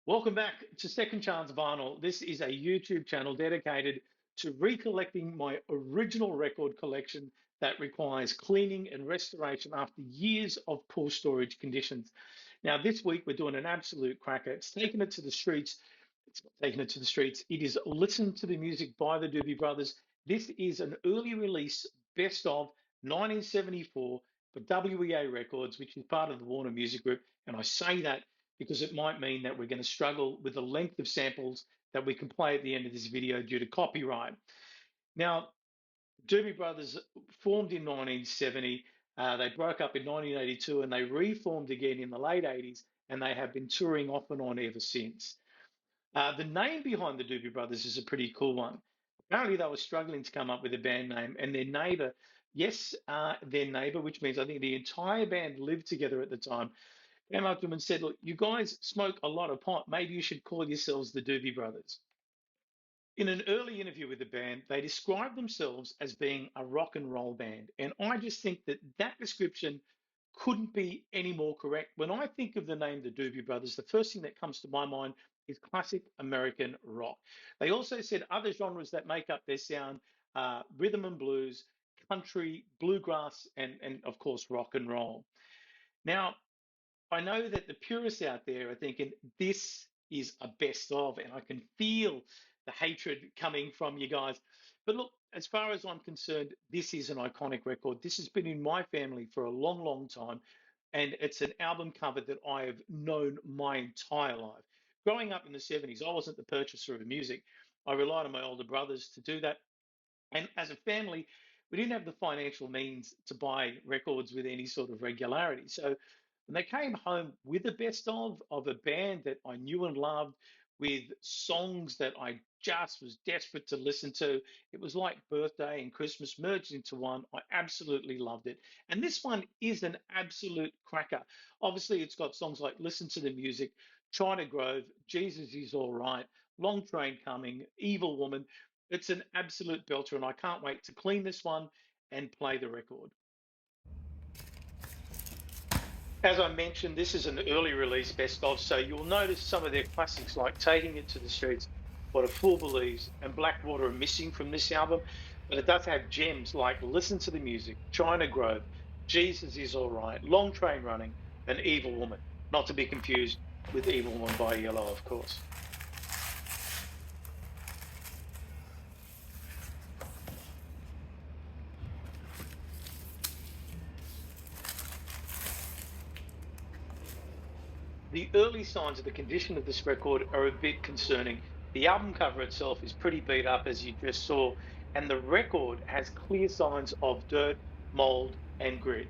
Welcome back to Second Chance Vinyl. This is a YouTube channel dedicated to recollecting my original record collection that requires cleaning and restoration after years of poor storage conditions. Now, this week we're doing an absolute cracker. It's taking it to the streets. It's not taking it to the streets. It is Listen to the Music by the Doobie Brothers. This is an early release best of 1974 for WEA Records, which is part of the Warner Music Group. And I say that because it might mean that we're going to struggle with the length of samples that we can play at the end of this video due to copyright. Now, Doobie Brothers formed in 1970. They broke up in 1982 and they reformed again in the late 80s, and they have been touring off and on ever since. The name behind the Doobie Brothers is a pretty cool one. Apparently, they were struggling to come up with a band name, and their neighbor, yes, their neighbor, which means I think the entire band lived together at the time, came up to him and said, "Look, you guys smoke a lot of pot. Maybe you should call yourselves the Doobie Brothers." In an early interview with the band, they described themselves as being a rock and roll band. And I just think that that description couldn't be any more correct. When I think of the name the Doobie Brothers, the first thing that comes to my mind is classic American rock. They also said other genres that make up their sound rhythm and blues, country, bluegrass, and of course, rock and roll. Now, I know that the purists out there are thinking this is a best of, and I can feel the hatred coming from you guys. But look, as far as I'm concerned, this is an iconic record. This has been in my family for a long, long time, and it's an album cover that I have known my entire life. Growing up in the 70s, I wasn't the purchaser of music. I relied on my older brothers to do that. And as a family, we didn't have the financial means to buy records with any sort of regularity. So when they came home with the best of a band that I knew and loved, with songs that I just was desperate to listen to, it was like birthday and Christmas merged into one. I absolutely loved it. And this one is an absolute cracker. Obviously, it's got songs like Listen to the Music, China Grove, Jesus is All Right, Long Train Coming, Evil Woman. It's an absolute belter, and I can't wait to clean this one and play the record. As I mentioned, this is an early release best of, so you'll notice some of their classics like Taking It to the Streets, What a Fool Believes, and Blackwater are missing from this album, but it does have gems like Listen to the Music, China Grove, Jesus is All Right, Long Train Running, and Evil Woman, not to be confused with Evil Woman by Yellow, of course. The early signs of the condition of this record are a bit concerning. The album cover itself is pretty beat up, as you just saw, and the record has clear signs of dirt, mold, and grit.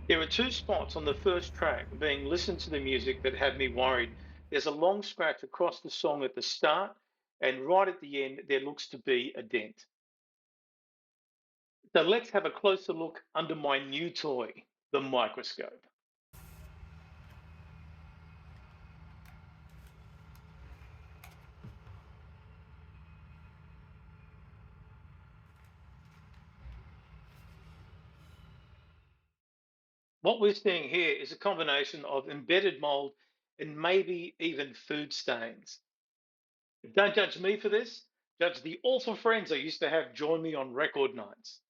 There are two spots on the first track being listened to the music that have me worried. There's a long scratch across the song at the start, and right at the end, there looks to be a dent. So let's have a closer look under my new toy, the microscope. What we're seeing here is a combination of embedded mold and maybe even food stains. Don't judge me for this. Judge the awful friends I used to have join me on record nights.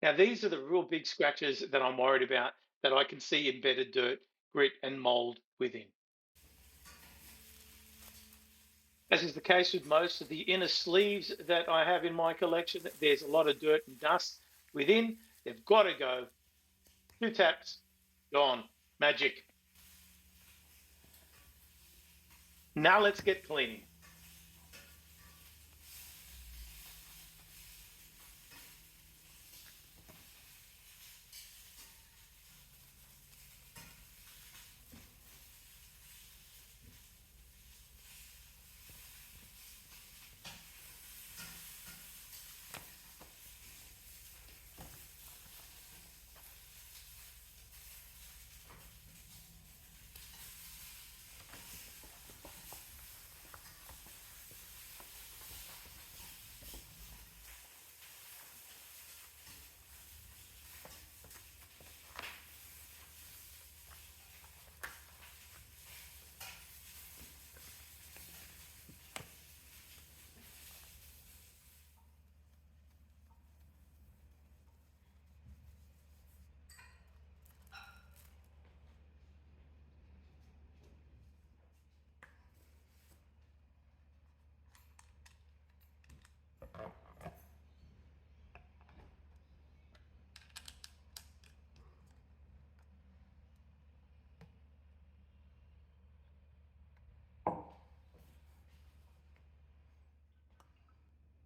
Now, these are the real big scratches that I'm worried about that I can see embedded dirt, grit, and mold within. As is the case with most of the inner sleeves that I have in my collection, there's a lot of dirt and dust within. They've got to go. Two taps, gone. Magic. Now let's get cleaning.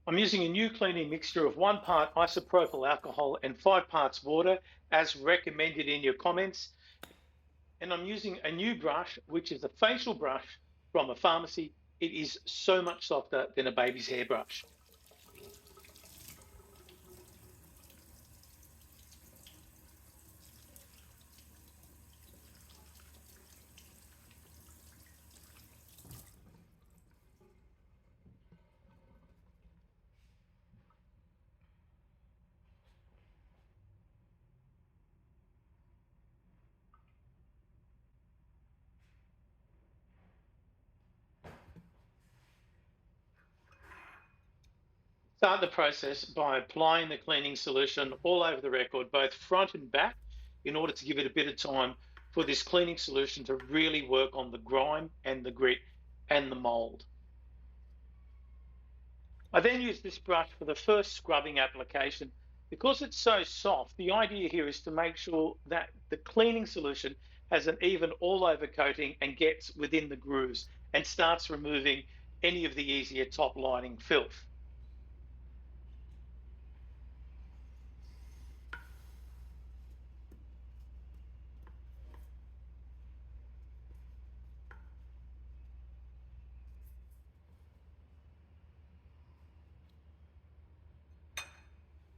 I'm using a new cleaning mixture of 1 part isopropyl alcohol and 5 parts water, as recommended in your comments. And I'm using a new brush, which is a facial brush from a pharmacy. It is so much softer than a baby's hairbrush. Start the process by applying the cleaning solution all over the record, both front and back, in order to give it a bit of time for this cleaning solution to really work on the grime and the grit and the mold. I then use this brush for the first scrubbing application. Because it's so soft, the idea here is to make sure that the cleaning solution has an even all over coating and gets within the grooves and starts removing any of the easier top lining filth.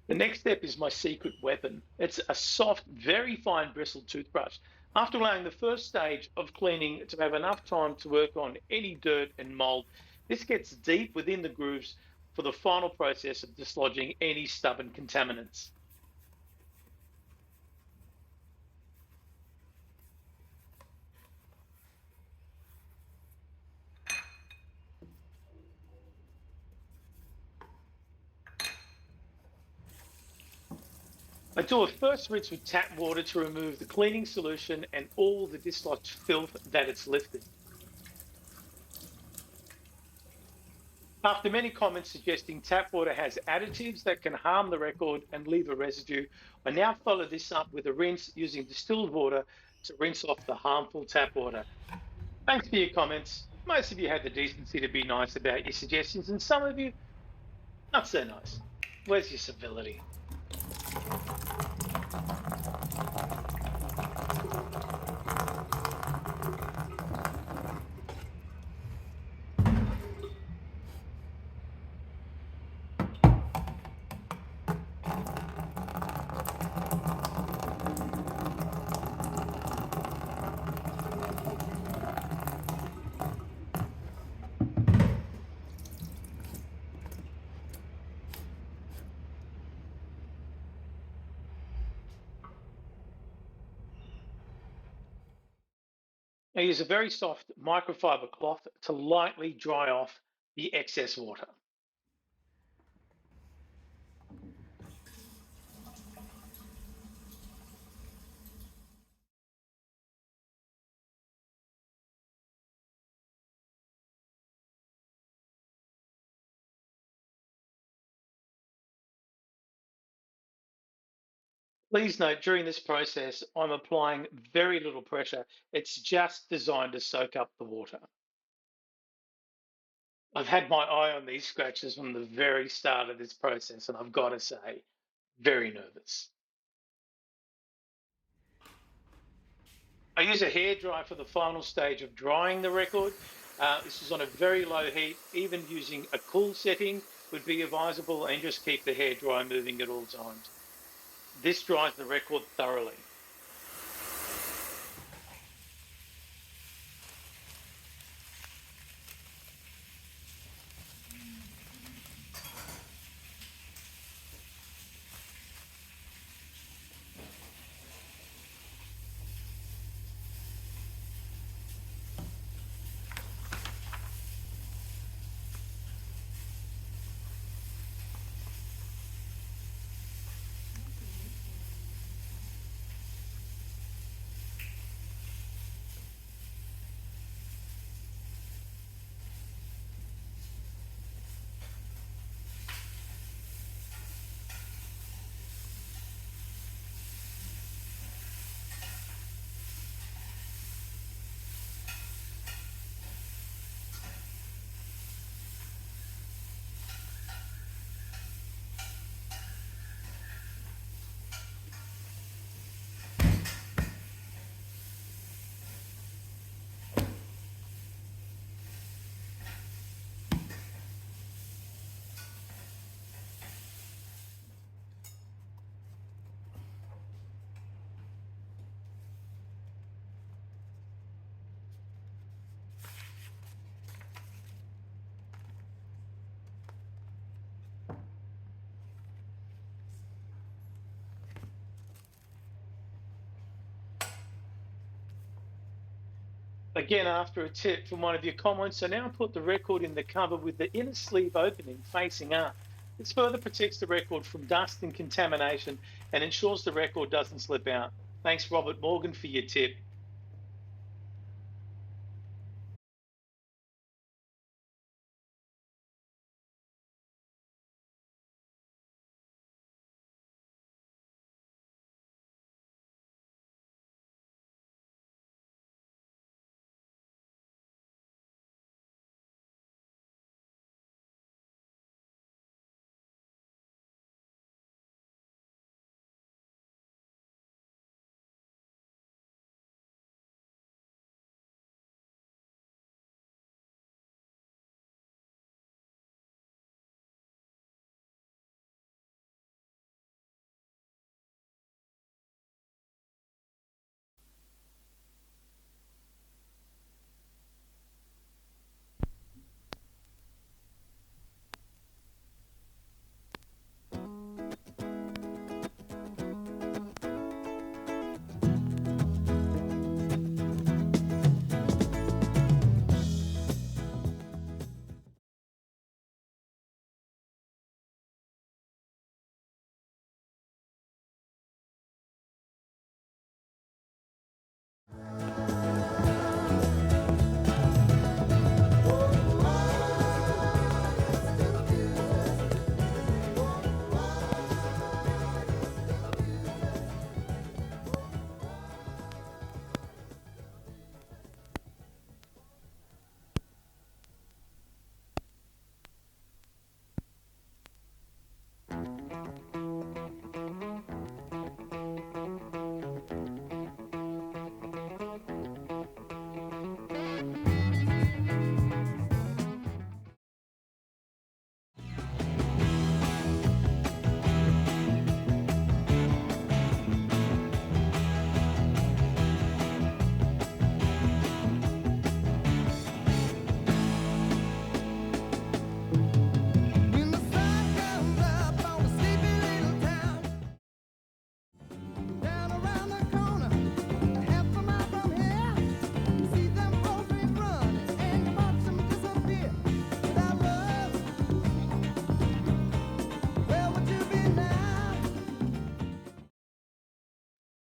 The next step is my secret weapon. It's a soft, very fine bristled toothbrush. After allowing the first stage of cleaning to have enough time to work on any dirt and mold, this gets deep within the grooves for the final process of dislodging any stubborn contaminants. I do a first rinse with tap water to remove the cleaning solution and all the dislodged filth that it's lifted. After many comments suggesting tap water has additives that can harm the record and leave a residue, I now follow this up with a rinse using distilled water to rinse off the harmful tap water. Thanks for your comments. Most of you had the decency to be nice about your suggestions, and some of you, not so nice. Where's your civility? I use a very soft microfiber cloth to lightly dry off the excess water. Please note, during this process, I'm applying very little pressure. It's just designed to soak up the water. I've had my eye on these scratches from the very start of this process, and I've got to say, very nervous. I use a hairdryer for the final stage of drying the record. This is on a very low heat. Even using a cool setting would be advisable, and just keep the hairdryer moving at all times. This dries the record thoroughly. Again, after a tip from one of your comments, so now put the record in the cover with the inner sleeve opening facing up. This further protects the record from dust and contamination and ensures the record doesn't slip out. Thanks, Robert Morgan, for your tip.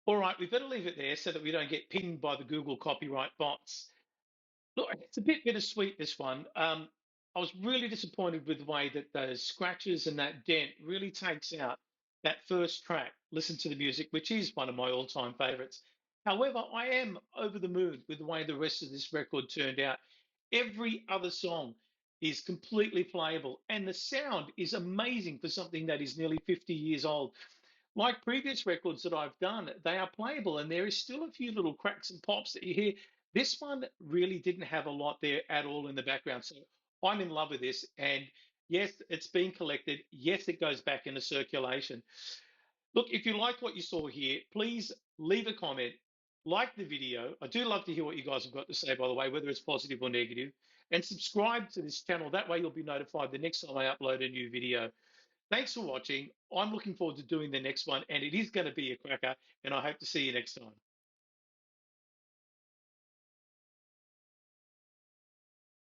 All right, we better leave it there so that we don't get pinged by the Google copyright bots. Look, it's a bit bittersweet, this one. I was really disappointed with the way that those scratches and that dent really takes out that first track, Listen to the Music, which is one of my all-time favorites. However, I am over the moon with the way the rest of this record turned out. Every other song is completely playable, and the sound is amazing for something that is nearly 50 years old. Like previous records that I've done, they are playable, and there is still a few little cracks and pops that you hear. This one really didn't have a lot there at all in the background. So I'm in love with this. And yes, it's been collected. Yes, it goes back into circulation. Look, if you liked what you saw here, please leave a comment, like the video. I do love to hear what you guys have got to say, by the way, whether it's positive or negative, and subscribe to this channel. That way you'll be notified the next time I upload a new video. Thanks for watching. I'm looking forward to doing the next one, and it is going to be a cracker, and I hope to see you next time.